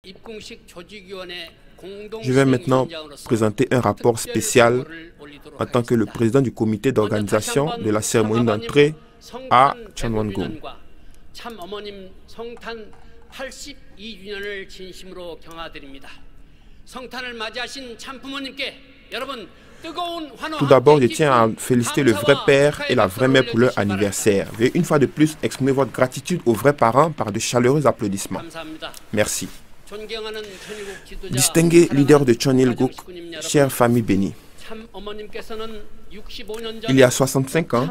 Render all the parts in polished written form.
Je vais maintenant présenter un rapport spécial en tant que le président du comité d'organisation de la cérémonie d'entrée à Chonwon-gung. Tout d'abord, je tiens à féliciter le vrai père et la vraie mère pour leur anniversaire. Veuillez une fois de plus exprimer votre gratitude aux vrais parents par de chaleureux applaudissements. Merci. Distingué leader de Chonil-guk, chère famille bénie, il y a 65 ans,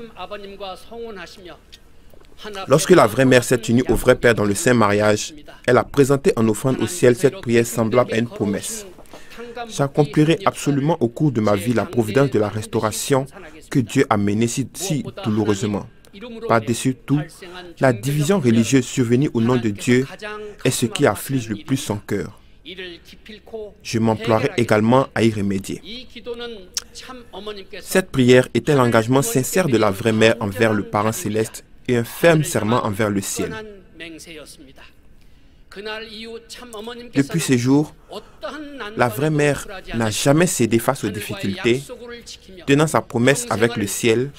lorsque la vraie mère s'est unie au vrai père dans le saint mariage, elle a présenté en offrande au ciel cette prière semblable à une promesse. J'accomplirai absolument au cours de ma vie la providence de la restauration que Dieu a menée si douloureusement. Par-dessus tout, la division religieuse survenue au nom de Dieu est ce qui afflige le plus son cœur. Je m'emploierai également à y remédier. Cette prière était l'engagement sincère de la vraie mère envers le Parent céleste et un ferme serment envers le ciel. Depuis ces jours, la vraie mère n'a jamais cédé face aux difficultés, tenant sa promesse avec le ciel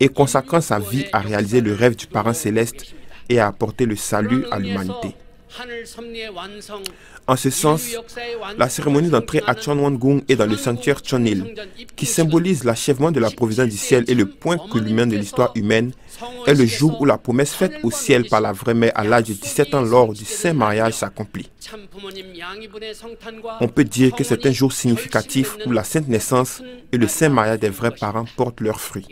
et consacrant sa vie à réaliser le rêve du Parent céleste et à apporter le salut à l'humanité. En ce sens, la cérémonie d'entrée à Chonwon-gung est dans le sanctuaire Chonil, qui symbolise l'achèvement de la providence du ciel et le point culminant de l'histoire humaine, est le jour où la promesse faite au ciel par la vraie mère à l'âge de 17 ans lors du saint mariage s'accomplit. On peut dire que c'est un jour significatif où la sainte naissance et le saint mariage des vrais parents portent leurs fruits.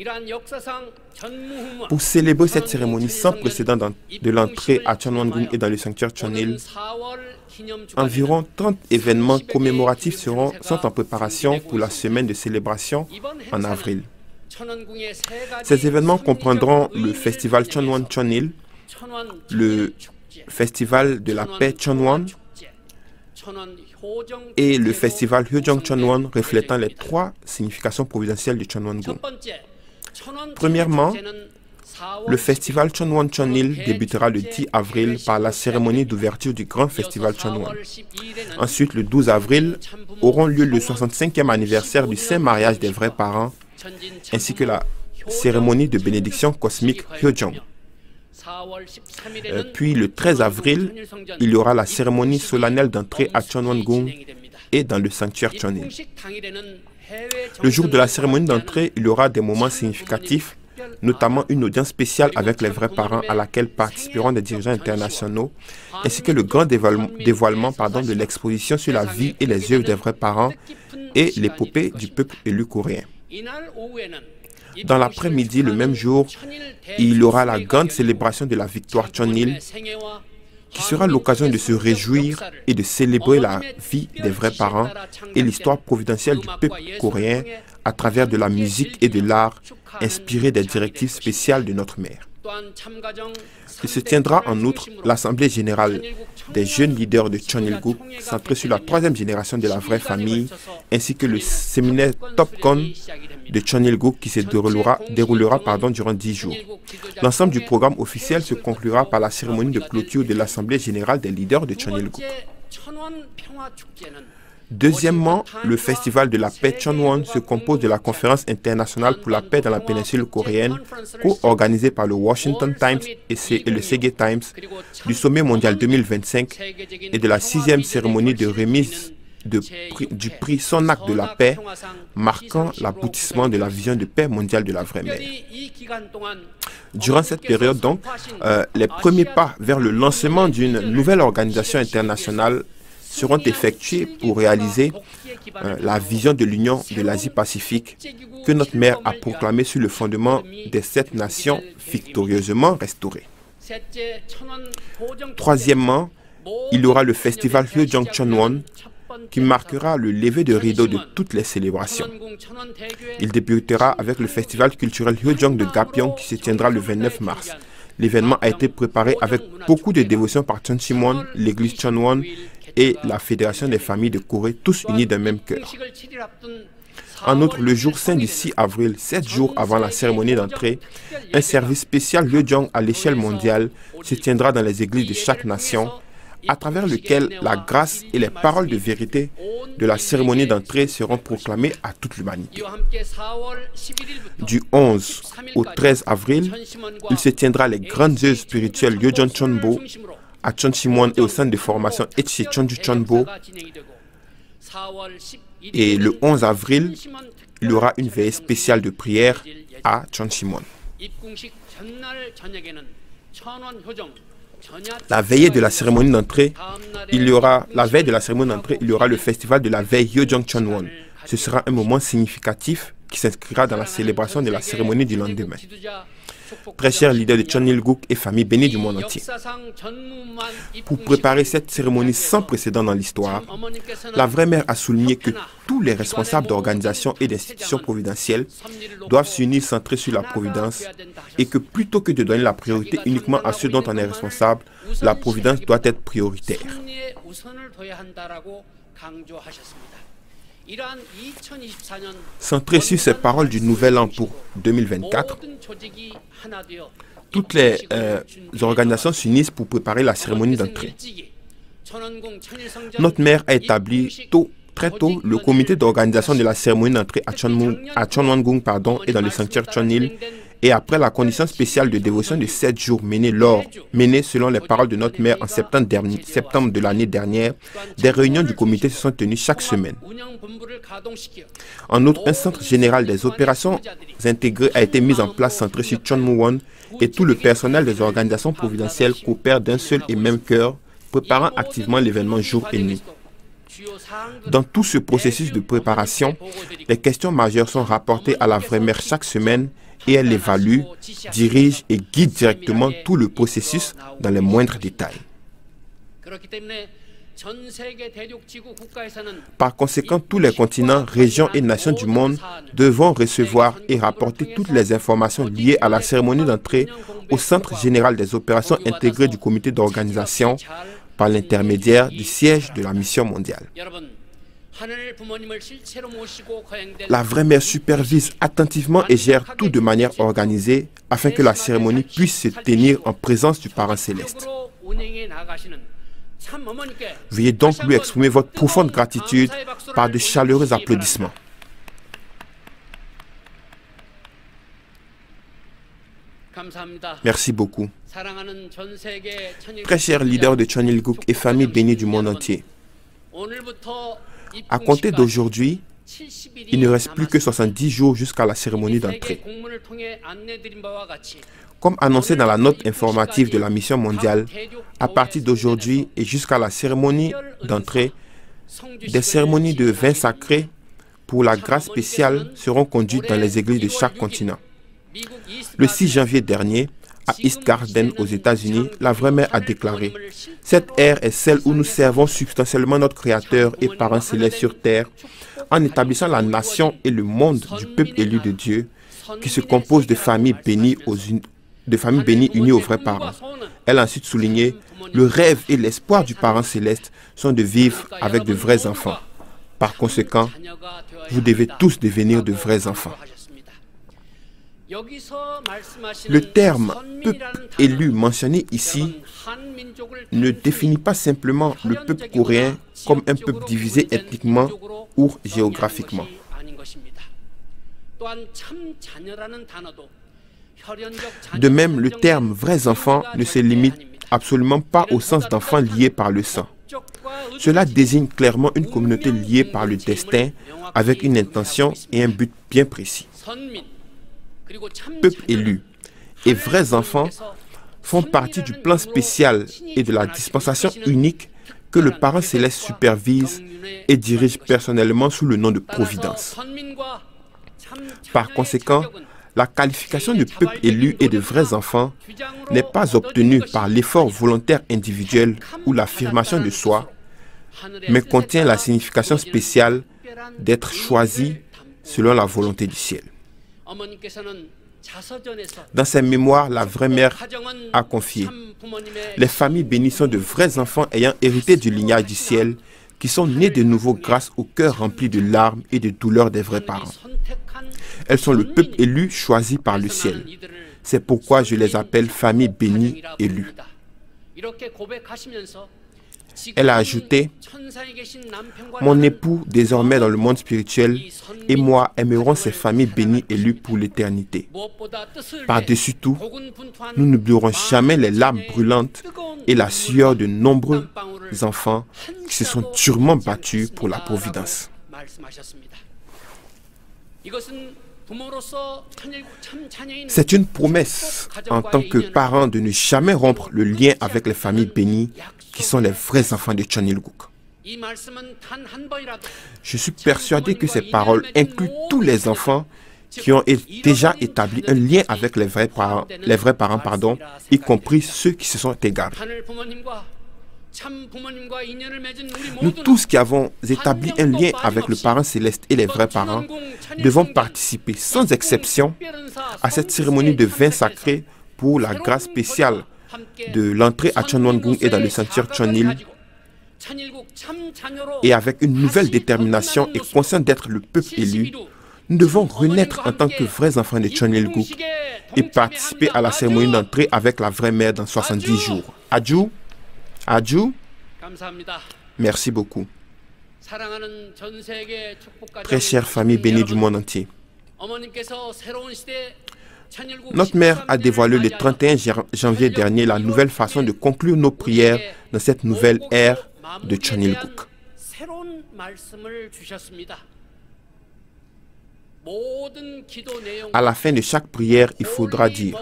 Pour célébrer cette cérémonie sans précédent de l'entrée à Chonwon-gung et dans le sanctuaire Chonil, environ 30 événements commémoratifs sont en préparation pour la semaine de célébration en avril. Ces événements comprendront le festival Chonwon Chonil, le festival de la paix Chonwon et le festival Hyojong Chonwon, reflétant les trois significations providentielles de Chonwon-gung. Premièrement, le festival Chonwon Chonil débutera le 10 avril par la cérémonie d'ouverture du grand festival Chonwon. Ensuite, le 12 avril, auront lieu le 65e anniversaire du saint mariage des vrais parents, ainsi que la cérémonie de bénédiction cosmique Hyojong. Puis le 13 avril, il y aura la cérémonie solennelle d'entrée à Chonwon-gung et dans le sanctuaire Chonil. Le jour de la cérémonie d'entrée, il y aura des moments significatifs, notamment une audience spéciale avec les vrais parents à laquelle participeront des dirigeants internationaux, ainsi que le grand dévoilement de l'exposition sur la vie et les œuvres des vrais parents et l'épopée du peuple élu coréen. Dans l'après-midi, le même jour, il y aura la grande célébration de la victoire Chonil, qui sera l'occasion de se réjouir et de célébrer la vie des vrais parents et l'histoire providentielle du peuple coréen à travers de la musique et de l'art inspirés des directives spéciales de notre mère. Il se tiendra en outre l'Assemblée générale des jeunes leaders de Chonil-guk, centrée sur la troisième génération de la vraie famille, ainsi que le séminaire Topcon de Chonil-guk qui se déroulera durant 10 jours. L'ensemble du programme officiel se conclura par la cérémonie de clôture de l'Assemblée générale des leaders de Chonil-guk. Deuxièmement, le festival de la paix Chonwon se compose de la conférence internationale pour la paix dans la péninsule coréenne, co-organisée par le Washington Times et le Segye Times, du sommet mondial 2025 et de la 6e cérémonie de remise du prix Sonak de la paix, marquant l'aboutissement de la vision de paix mondiale de la vraie mère. Durant cette période, donc, les premiers pas vers le lancement d'une nouvelle organisation internationale seront effectués pour réaliser la vision de l'Union de l'Asie-Pacifique que notre mère a proclamée sur le fondement des 7 nations victorieusement restaurées. Troisièmement, il y aura le festival Hyojong Chonwon qui marquera le lever de rideau de toutes les célébrations. Il débutera avec le festival culturel Hyojong de Gapyeong qui se tiendra le 29 mars. L'événement a été préparé avec beaucoup de dévotion par Chonsimwon, l'église Chonwon et la Fédération des familles de Corée, tous unis d'un même cœur. En outre, le jour saint du 6 avril, 7 jours avant la cérémonie d'entrée, un service spécial Hyojong à l'échelle mondiale se tiendra dans les églises de chaque nation à travers lequel la grâce et les paroles de vérité de la cérémonie d'entrée seront proclamées à toute l'humanité. Du 11 au 13 avril, il se tiendra les grandes œuvres spirituelles Yojeon Chonbo à Chonsimwon et au centre de formation Etche Chonju Chonbo. Et le 11 avril, il y aura une veillée spéciale de prière à Chonsimwon. La veille de la cérémonie d'entrée, il y aura le festival de la veille Yojong Chonwon. Ce sera un moment significatif qui s'inscrira dans la célébration de la cérémonie du lendemain. Très chers leaders de Chon Il-guk et familles bénies du monde entier, pour préparer cette cérémonie sans précédent dans l'histoire, la vraie mère a souligné que tous les responsables d'organisations et d'institutions providentielles doivent s'unir centrés sur la providence et que plutôt que de donner la priorité uniquement à ceux dont on est responsable, la providence doit être prioritaire. Centré sur ces paroles du Nouvel An pour 2024, toutes les organisations s'unissent pour préparer la cérémonie d'entrée. Notre mère a établi très tôt le comité d'organisation de la cérémonie d'entrée à Chonwon-gung et dans le sanctuaire Chonil. Et après la condition spéciale de dévotion de 7 jours menée selon les paroles de notre mère en septembre de l'année dernière, des réunions du comité se sont tenues chaque semaine. En outre, un centre général des opérations intégrées a été mis en place centré sur Chonmuwon et tout le personnel des organisations providentielles coopère d'un seul et même cœur, préparant activement l'événement jour et nuit. Dans tout ce processus de préparation, les questions majeures sont rapportées à la vraie mère chaque semaine et elle évalue, dirige et guide directement tout le processus dans les moindres détails. Par conséquent, tous les continents, régions et nations du monde devront recevoir et rapporter toutes les informations liées à la cérémonie d'entrée au Centre général des opérations intégrées du comité d'organisation par l'intermédiaire du siège de la mission mondiale. La vraie mère supervise attentivement et gère tout de manière organisée afin que la cérémonie puisse se tenir en présence du Parent Céleste. Veuillez donc lui exprimer votre profonde gratitude par de chaleureux applaudissements. Merci beaucoup. Très chers leaders de Chon Il-guk et familles bénies du monde entier, à compter d'aujourd'hui, il ne reste plus que 70 jours jusqu'à la cérémonie d'entrée. Comme annoncé dans la note informative de la mission mondiale, à partir d'aujourd'hui et jusqu'à la cérémonie d'entrée, des cérémonies de vin sacré pour la grâce spéciale seront conduites dans les églises de chaque continent. Le 6 janvier dernier, à East Garden aux États-Unis, la vraie mère a déclaré: « Cette ère est celle où nous servons substantiellement notre Créateur et Parent Céleste sur terre, en établissant la nation et le monde du peuple élu de Dieu, qui se compose de familles bénies unies aux vrais parents. » Elle a ensuite souligné: « Le rêve et l'espoir du Parent Céleste sont de vivre avec de vrais enfants. Par conséquent, vous devez tous devenir de vrais enfants. » Le terme « peuple élu » mentionné ici ne définit pas simplement le peuple coréen comme un peuple divisé ethniquement ou géographiquement. De même, le terme « vrais enfants » ne se limite absolument pas au sens d'enfants liés par le sang. Cela désigne clairement une communauté liée par le destin avec une intention et un but bien précis. Peuple élu et vrais enfants font partie du plan spécial et de la dispensation unique que le Parent Céleste supervise et dirige personnellement sous le nom de Providence. Par conséquent, la qualification de peuple élu et de vrais enfants n'est pas obtenue par l'effort volontaire individuel ou l'affirmation de soi, mais contient la signification spéciale d'être choisi selon la volonté du ciel. Dans ses mémoires, la vraie mère a confié: « Les familles bénies sont de vrais enfants ayant hérité du lignage du ciel, qui sont nés de nouveau grâce au cœur rempli de larmes et de douleurs des vrais parents. Elles sont le peuple élu choisi par le ciel. C'est pourquoi je les appelle familles bénies élues. » Elle a ajouté: mon époux, désormais dans le monde spirituel, et moi aimerons ces familles bénies élues pour l'éternité. Par-dessus tout, nous n'oublierons jamais les larmes brûlantes et la sueur de nombreux enfants qui se sont durement battus pour la providence. C'est une promesse en tant que parent de ne jamais rompre le lien avec les familles bénies qui sont les vrais enfants de Cheon Il-guk. Je suis persuadé que ces paroles incluent tous les enfants qui ont déjà établi un lien avec les vrais parents, y compris ceux qui se sont égarés. Nous tous qui avons établi un lien avec le parent céleste et les vrais parents devons participer sans exception à cette cérémonie de vin sacré pour la grâce spéciale de l'entrée à Cheonwon-gung et dans le sanctuaire Cheon Il, et avec une nouvelle détermination et conscient d'être le peuple élu, nous devons renaître en tant que vrais enfants de Cheon Il-guk et participer à la cérémonie d'entrée avec la vraie mère dans 70 jours. Adju, Adju, merci beaucoup. Très chère famille bénie du monde entier, notre mère a dévoilé le 31 janvier dernier la nouvelle façon de conclure nos prières dans cette nouvelle ère de Cheon Il-guk. À la fin de chaque prière, il faudra dire: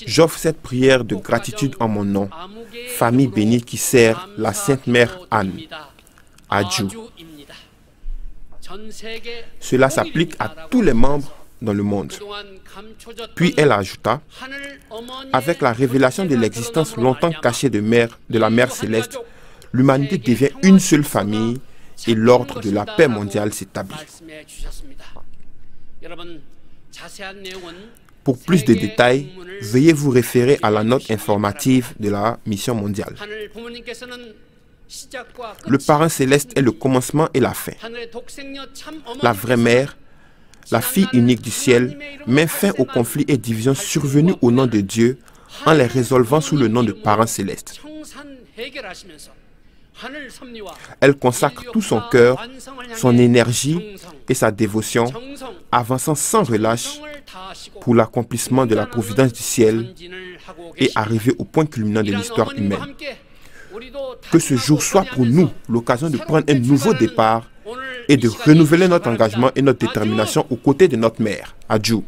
j'offre cette prière de gratitude en mon nom, famille bénie qui sert la Sainte Mère Anne. Adju. Cela s'applique à tous les membres dans le monde. Puis elle ajouta: avec la révélation de l'existence longtemps cachée de la Mère Céleste, l'humanité devient une seule famille et l'ordre de la paix mondiale s'établit. Pour plus de détails, veuillez vous référer à la note informative de la mission mondiale. Le parent céleste est le commencement et la fin. La vraie mère, la fille unique du ciel, met fin aux conflits et divisions survenus au nom de Dieu en les résolvant sous le nom de parent céleste. Elle consacre tout son cœur, son énergie et sa dévotion, avançant sans relâche pour l'accomplissement de la providence du ciel et arriver au point culminant de l'histoire humaine. Que ce jour soit pour nous l'occasion de prendre un nouveau départ et de renouveler notre engagement et notre détermination aux côtés de notre mère. Adju.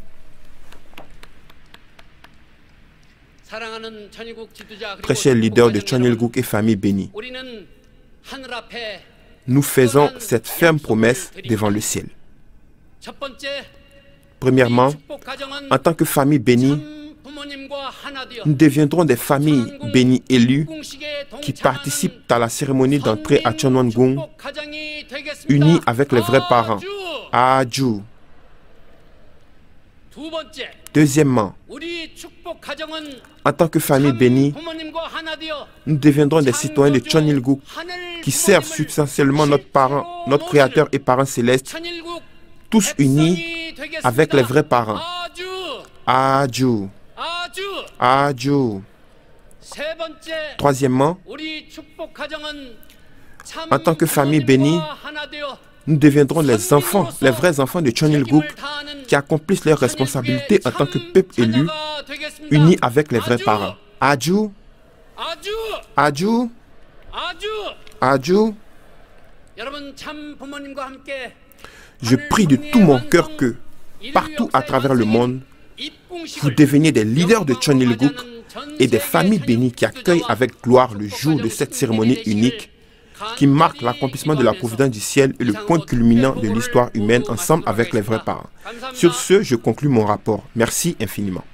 Très chers leaders de Cheon Il-guk et famille bénie, nous faisons cette ferme promesse devant le ciel. Premièrement, en tant que famille bénie, nous deviendrons des familles bénies élues qui participent à la cérémonie d'entrée à Cheonwon-gung, unies avec les vrais parents. Adju. Deuxièmement, en tant que famille bénie, nous deviendrons des citoyens de Cheon Il-guk qui servent substantiellement notre parent, notre créateur et parent céleste, tous unis avec les vrais parents. Adju. Adju. Troisièmement, en tant que famille bénie, nous deviendrons les enfants, les vrais enfants de Cheon Il-guk qui accomplissent leurs responsabilités en tant que peuple élu, unis avec les vrais parents. Adju. Adju. Adju. Je prie de tout mon cœur que, partout à travers le monde, vous deveniez des leaders de Cheon Il-guk et des familles bénies qui accueillent avec gloire le jour de cette cérémonie unique qui marque l'accomplissement de la providence du ciel et le point culminant de l'histoire humaine ensemble avec les vrais parents. Sur ce, je conclus mon rapport. Merci infiniment.